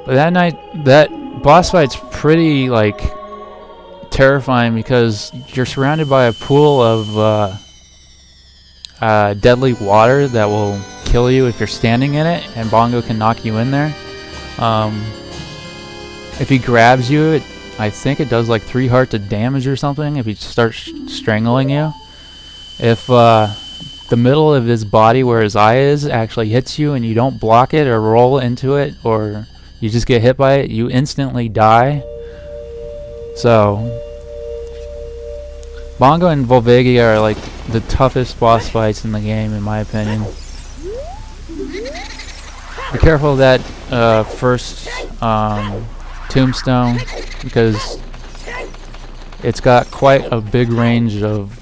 But that boss fight's pretty, like, terrifying because you're surrounded by a pool of deadly water that will kill you if you're standing in it, and Bongo can knock you in there. If he grabs you, I think it does like 3 hearts of damage or something if he starts strangling you. If the middle of his body where his eye is actually hits you and you don't block it or roll into it, or you just get hit by it, you instantly die. So Bongo and Volvagia are like the toughest boss fights in the game, in my opinion. Be careful of that first tombstone, because it's got quite a big range of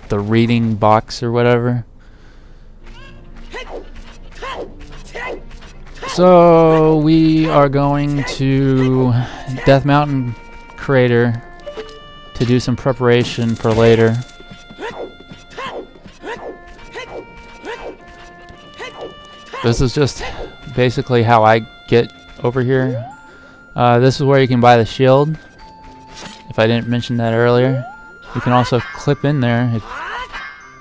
the reading box or whatever. So we are going to Death Mountain Crater to do some preparation for later. This is just basically how I get over here. This is where you can buy the shield, if I didn't mention that earlier. You can also clip in there if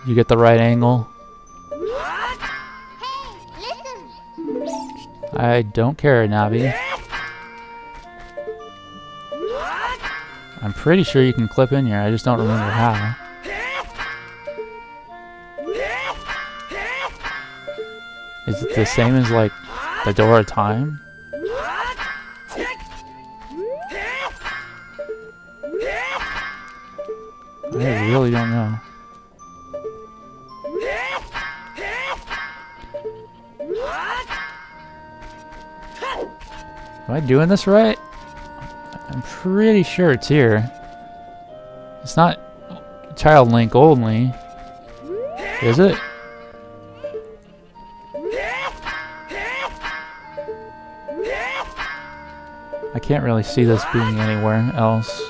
you get the right angle. I don't care, Navi. I'm pretty sure you can clip in here, I just don't remember how. Is it the same as like the Door of Time? I really don't know. Am I doing this right? I'm pretty sure it's here. It's not Child Link only, is it? I can't really see this being anywhere else.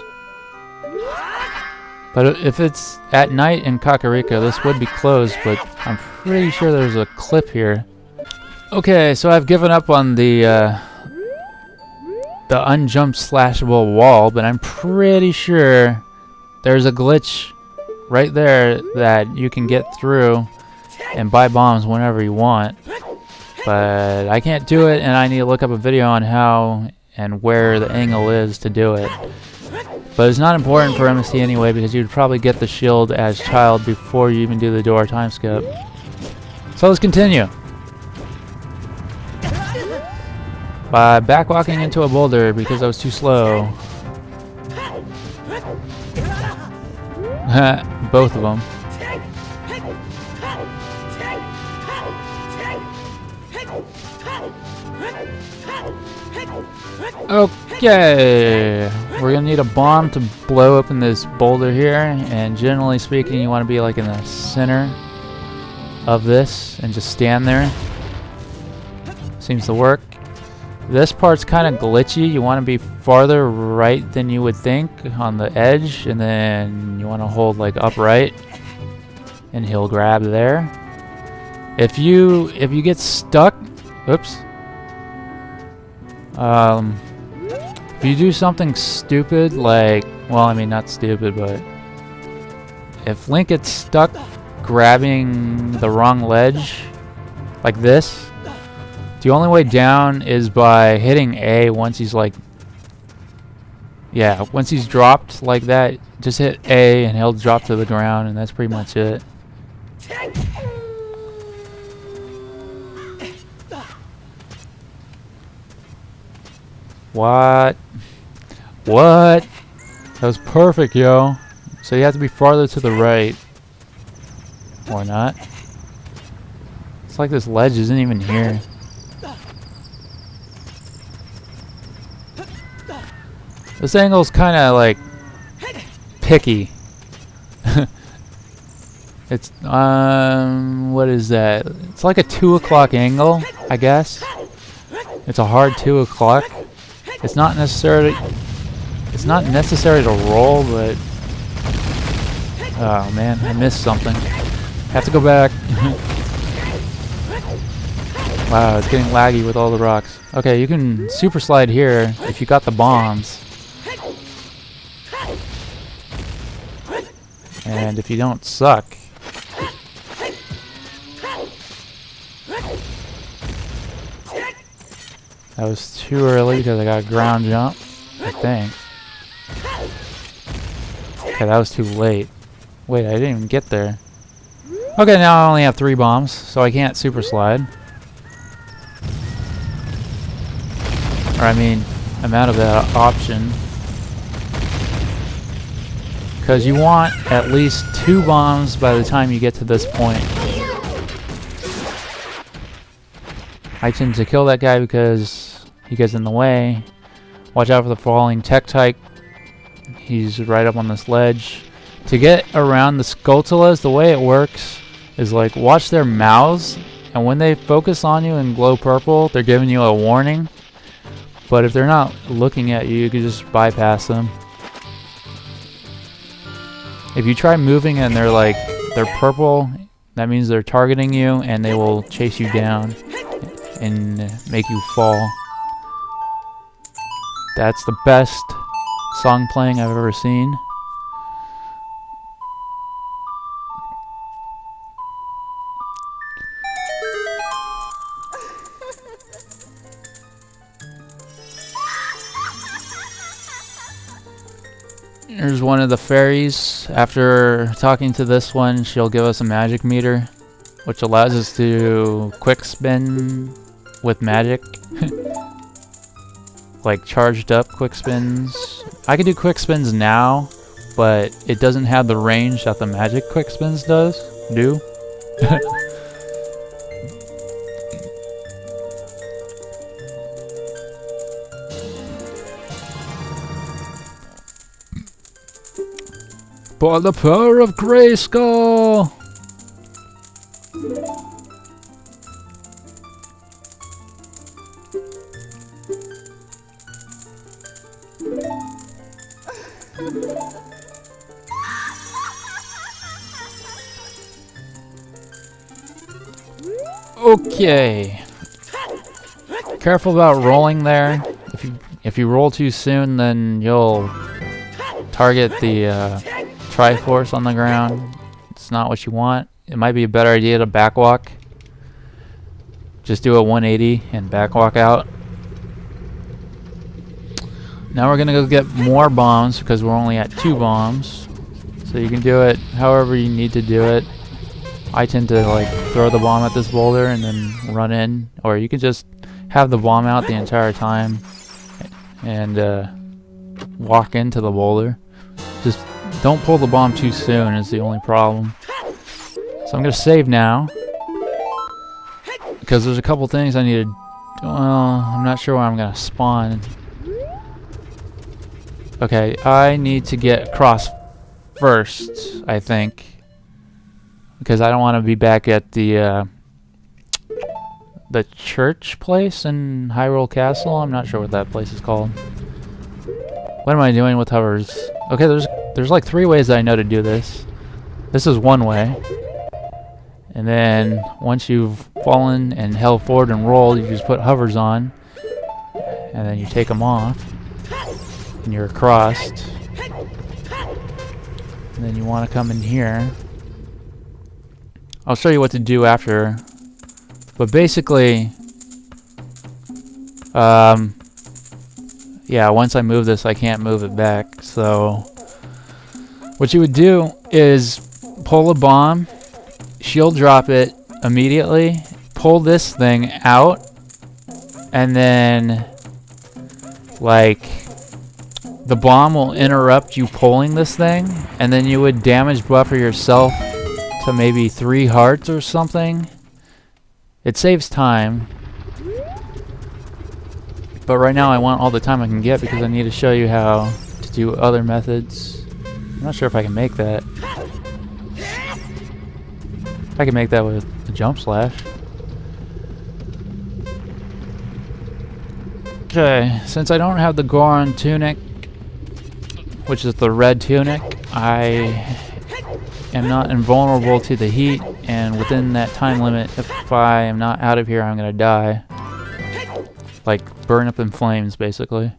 But if it's at night in Kakariko, this would be closed, but I'm pretty sure there's a clip here. Okay, so I've given up on the unjump slashable wall, but I'm pretty sure there's a glitch right there that you can get through and buy bombs whenever you want. But I can't do it, and I need to look up a video on how and where the angle is to do it. But it's not important for MST anyway, because you'd probably get the shield as child before you even do the door time skip. So let's continue. By backwalking into a boulder because I was too slow. Both of them. Okay, we're gonna need a bomb to blow up in this boulder here, and generally speaking you want to be like in the center of this and just stand there. Seems to work. This part's kind of glitchy. You want to be farther right than you would think on the edge, and then you want to hold like upright and he'll grab there. If you get stuck, oops. If you do something stupid, like, well, I mean, not stupid, but if Link gets stuck grabbing the wrong ledge, like this, the only way down is by hitting A once he's like, yeah, once he's dropped like that, just hit A and he'll drop to the ground, and that's pretty much it. What? What? That was perfect, yo. So you have to be farther to the right. Or not. It's like this ledge isn't even here. This angle's kind of like picky. It's what is that? It's like a 2 o'clock angle, I guess. It's a hard 2 o'clock. It's not necessary to roll, but oh man, I missed something. Have to go back. Wow, it's getting laggy with all the rocks. Okay, you can super slide here if you got the bombs. And if you don't suck. That was too early because I got a ground jump, I think. Okay, that was too late. Wait, I didn't even get there. Okay, now I only have 3 bombs, so I can't super slide. Or I mean, I'm out of that option. Because you want at least 2 bombs by the time you get to this point. I tend to kill that guy because he gets in the way. Watch out for the falling Tektite. He's right up on this ledge. To get around the Skulltulas, the way it works is like watch their mouths, and when they focus on you and glow purple, they're giving you a warning. But if they're not looking at you, you can just bypass them. If you try moving and they're purple, that means they're targeting you and they will chase you down and make you fall. That's the best song playing I've ever seen. Here's one of the fairies. After talking to this one, she'll give us a magic meter, which allows us to quick spin with magic. Like charged up quick spins. I can do quick spins now, but it doesn't have the range that the magic quick spins do. By the power of Grayskull! Okay. Careful about rolling there. If you roll too soon, then you'll target the Triforce on the ground. It's not what you want. It might be a better idea to backwalk. Just do a 180 and backwalk out. Now we're gonna go get more bombs because we're only at 2 bombs. So you can do it however you need to do it. I tend to like throw the bomb at this boulder and then run in, or you can just have the bomb out the entire time and walk into the boulder. Just don't pull the bomb too soon is the only problem. So I'm gonna save now because there's a couple things I need to. Well, I'm not sure where I'm gonna spawn. Okay, I need to get across first, I think, because I don't want to be back at the church place in Hyrule Castle. I'm not sure what that place is called. What am I doing with hovers? Okay, there's like 3 ways that I know to do this. This is one way. And then once you've fallen and held forward and rolled, you just put hovers on. And then you take them off. And you're across. And then you want to come in here. I'll show you what to do after. But basically, yeah, once I move this, I can't move it back. So what you would do is pull a bomb, shield drop it immediately, pull this thing out, and then like the bomb will interrupt you pulling this thing, and then you would damage buffer yourself to maybe 3 hearts or something. It saves time. But right now I want all the time I can get because I need to show you how to do other methods. I'm not sure if I can make that. I can make that with a jump slash. Okay, since I don't have the Goron tunic, which is the red tunic, I am not invulnerable to the heat and within that time limit, if I am not out of here, I'm gonna die. Like, burn up in flames, basically.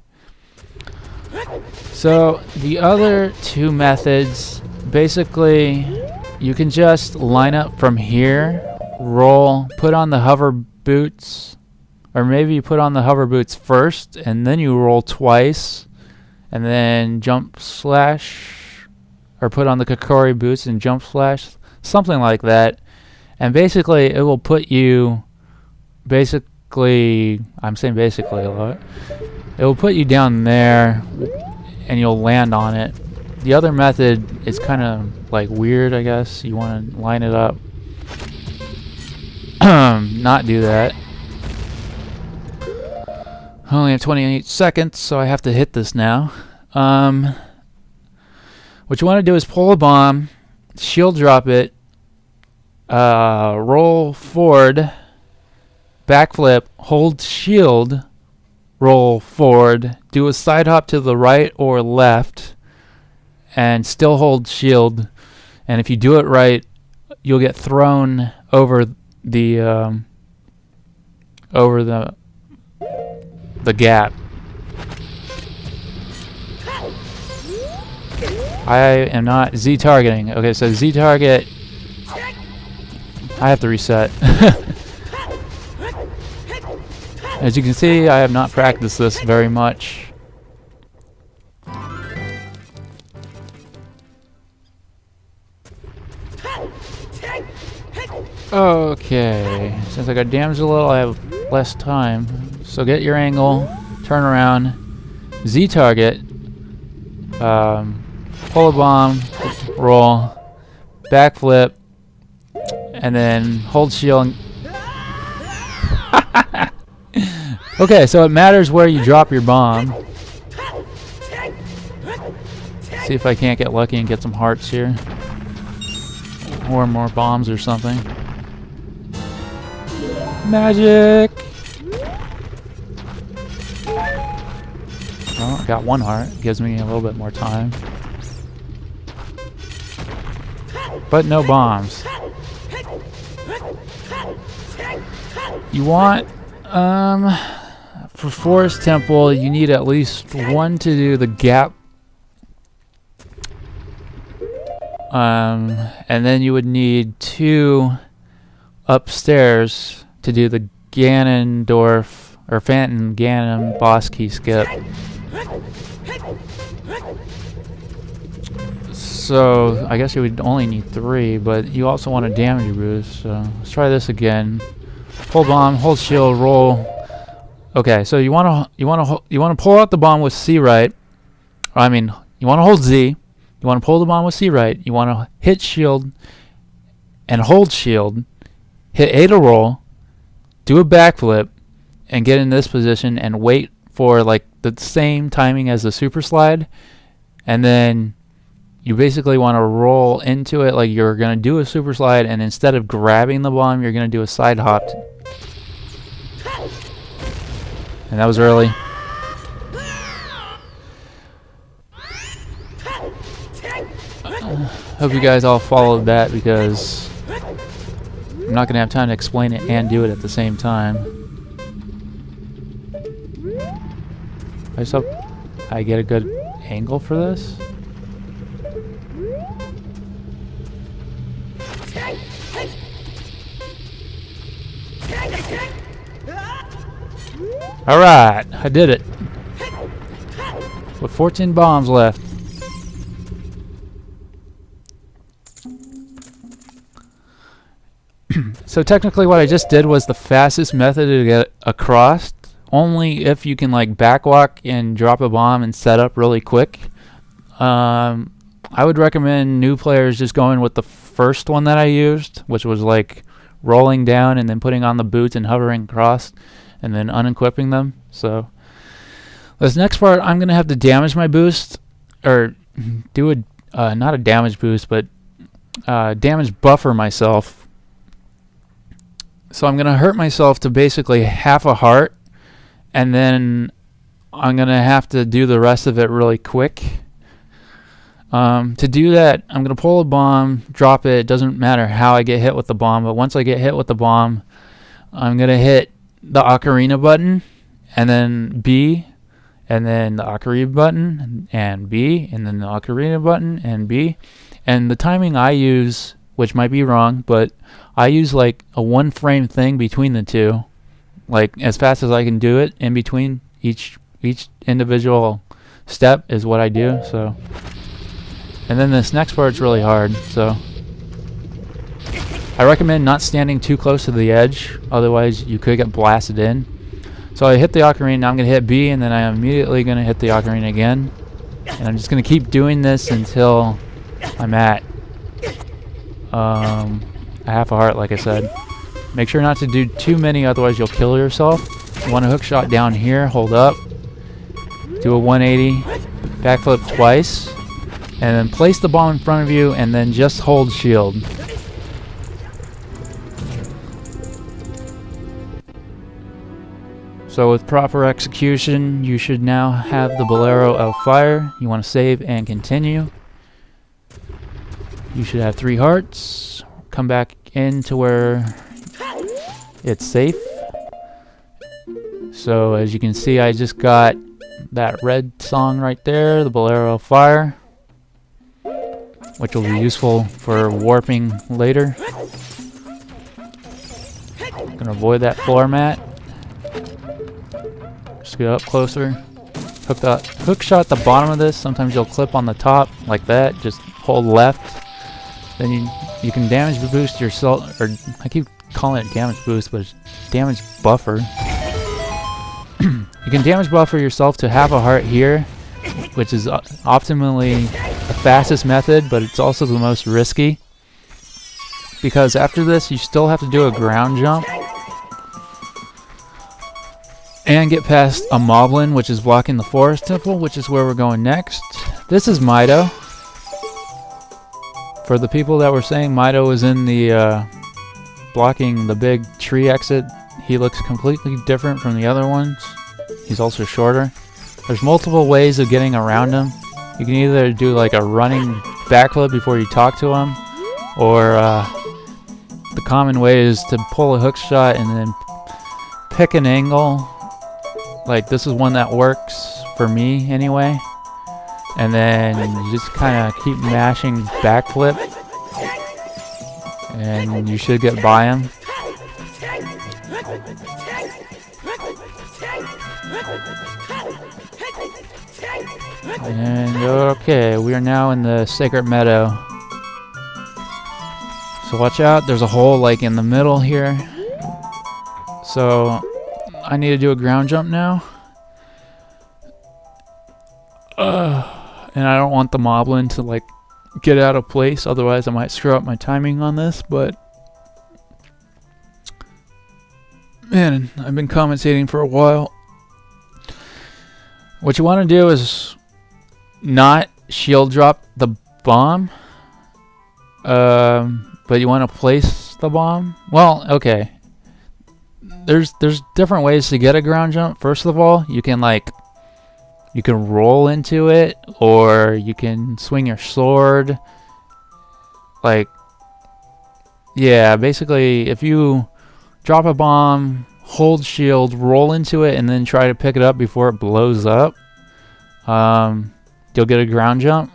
So, the other two methods, basically, you can just line up from here, roll, put on the hover boots, or maybe you put on the hover boots first, and then you roll twice, and then jump slash, or put on the Kokori boots and jump slash, something like that. And basically, it will put you, I'm saying basically a lot, it will put you down there, and you'll land on it. The other method is kind of like weird, I guess. You want to line it up. Not do that. I only have 28 seconds, so I have to hit this now. What you want to do is pull a bomb, shield drop it, roll forward, backflip, hold shield, roll forward, do a side hop to the right or left, and still hold shield. And if you do it right, you'll get thrown over the gap. I am not Z targeting. Okay, so Z target. I have to reset. As you can see, I have not practiced this very much. Okay, since I got damaged a little, I have less time. So get your angle, turn around, Z target, pull a bomb, roll, backflip, and then hold shield. Okay, so it matters where you drop your bomb. See if I can't get lucky and get some hearts here. Or more bombs or something. Magic! Well, I got one heart. Gives me a little bit more time. But no bombs. You want, for Forest Temple, you need at least one to do the gap. And then you would need two upstairs to do the Ganondorf or Phantom Ganon boss key skip. So I guess you would only need three, but you also want a damage boost. So let's try this again. Pull bomb, hold shield, roll. Okay, so you want to pull out the bomb with C right. I mean, you want to hold Z. You want to pull the bomb with C right. You want to hit shield and hold shield. Hit A to roll. Do a backflip and get in this position and wait for like the same timing as the super slide. And then you basically want to roll into it like you're going to do a super slide, and instead of grabbing the bomb, you're going to do a side hop. And that was early. Hope you guys all followed that, because I'm not going to have time to explain it and do it at the same time. I just hope I get a good angle for this. Alright, I did it. With 14 bombs left. So technically what I just did was the fastest method to get across, only if you can like backwalk and drop a bomb and set up really quick. I would recommend new players just going with the first one that I used, which was like rolling down and then putting on the boots and hovering across and then unequipping them. So this next part, I'm gonna have to damage my boost, or do a not a damage boost, but damage buffer myself. So I'm gonna hurt myself to basically half a heart, and then I'm gonna have to do the rest of it really quick. To do that, I'm going to pull a bomb, drop it. It doesn't matter how I get hit with the bomb, but once I get hit with the bomb, I'm going to hit the Ocarina button, and then B, and then the Ocarina button, and B, and then the Ocarina button, and B. And the timing I use, which might be wrong, but I use like a 1 frame thing between the two, like as fast as I can do it in between each individual step is what I do. So, and then this next part's really hard, so I recommend not standing too close to the edge, otherwise you could get blasted in. So I hit the Ocarina, now I'm going to hit B, and then I'm immediately going to hit the Ocarina again. And I'm just going to keep doing this until I'm at a half a heart, like I said. Make sure not to do too many, otherwise you'll kill yourself. You want a hook shot down here, hold up, do a 180, backflip twice, and then place the bomb in front of you, and then just hold shield. So with proper execution, you should now have the Bolero of Fire. You want to save and continue. You should have 3 hearts. Come back into where it's safe. So as you can see, I just got that red song right there, the Bolero of Fire, which will be useful for warping later. Gonna avoid that floor mat. Just get up closer. Hook shot at the bottom of this. Sometimes you'll clip on the top like that. Just hold left. Then you can damage boost yourself, or I keep calling it damage boost, but it's damage buffer. You can damage buffer yourself to half a heart here, which is optimally the fastest method, but it's also the most risky. Because after this, you still have to do a ground jump and get past a Moblin, which is blocking the Forest Temple, which is where we're going next. This is Meadow. For the people that were saying Meadow was in the blocking the big tree exit, he looks completely different from the other ones. He's also shorter. There's multiple ways of getting around him. You can either do like a running backflip before you talk to him, or the common way is to pull a hook shot and then pick an angle. Like this is one that works for me anyway. And then you just kind of keep mashing backflip, and you should get by him. And okay, we are now in the Sacred Meadow. So watch out, there's a hole like in the middle here. So I need to do a ground jump now. And I don't want the Moblin to like get out of place, otherwise I might screw up my timing on this, but man, I've been commentating for a while. What you want to do is not shield drop the bomb, but you want to place the bomb. Well, okay. There's different ways to get a ground jump. First of all, you can roll into it, or you can swing your sword. Like, yeah, basically, if you drop a bomb, hold shield, roll into it, and then try to pick it up before it blows up, you'll get a ground jump.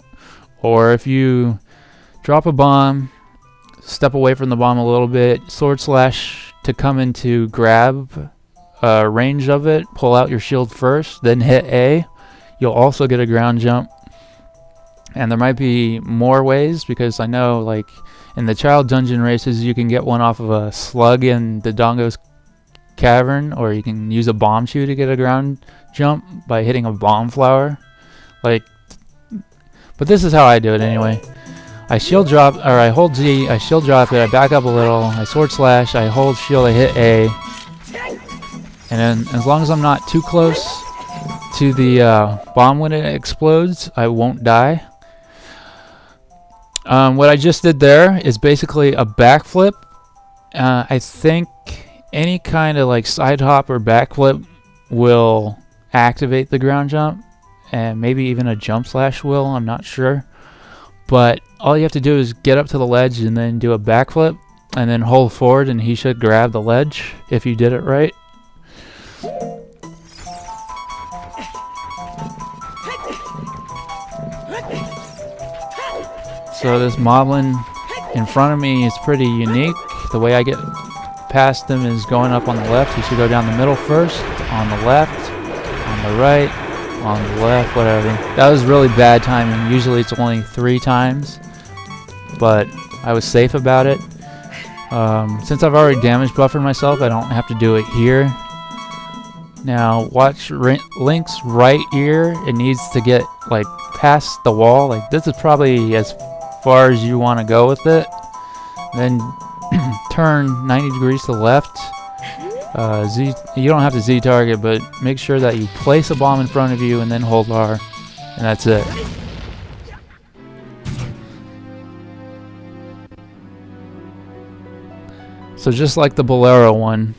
Or if you drop a bomb, step away from the bomb a little bit, sword slash to come into grab range of it, pull out your shield first, then hit A, you'll also get a ground jump. And there might be more ways, because I know like in the child dungeon races you can get one off of a slug in the Dongo's cavern, or you can use a bomb shoe to get a ground jump by hitting a bomb flower. Like, but this is how I do it anyway. I shield drop, or I hold Z, I shield drop it, I back up a little, I sword slash, I hold shield, I hit A, and then as long as I'm not too close to the bomb when it explodes, I won't die. What I just did there is basically a backflip. I think any kind of like side hop or backflip will activate the ground jump, and maybe even a jump slash will, I'm not sure. But all you have to do is get up to the ledge and then do a backflip and then hold forward, and he should grab the ledge if you did it right. So this moblin in front of me is pretty unique. The way I get past him is going up on the left. He should go down the middle first, on the left, on the right, on the left, whatever. That was really bad timing. Usually it's only 3 times, but I was safe about it. Since I've already damage buffered myself, I don't have to do it here. Now watch Link's right ear. It needs to get like past the wall. Like this is probably as far as you want to go with it. Then turn 90 degrees to the left. You don't have to Z target, but make sure that you place a bomb in front of you and then hold R, and that's it. So just like the Bolero one,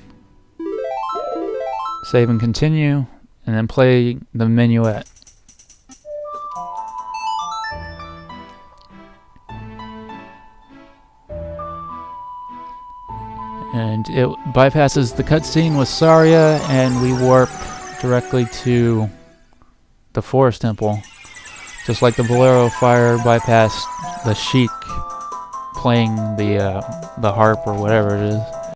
save and continue, and then play the minuet. And it bypasses the cutscene with Saria, and we warp directly to the Forest Temple. Just like the Bolero Fire bypassed the Sheik playing the harp or whatever it is.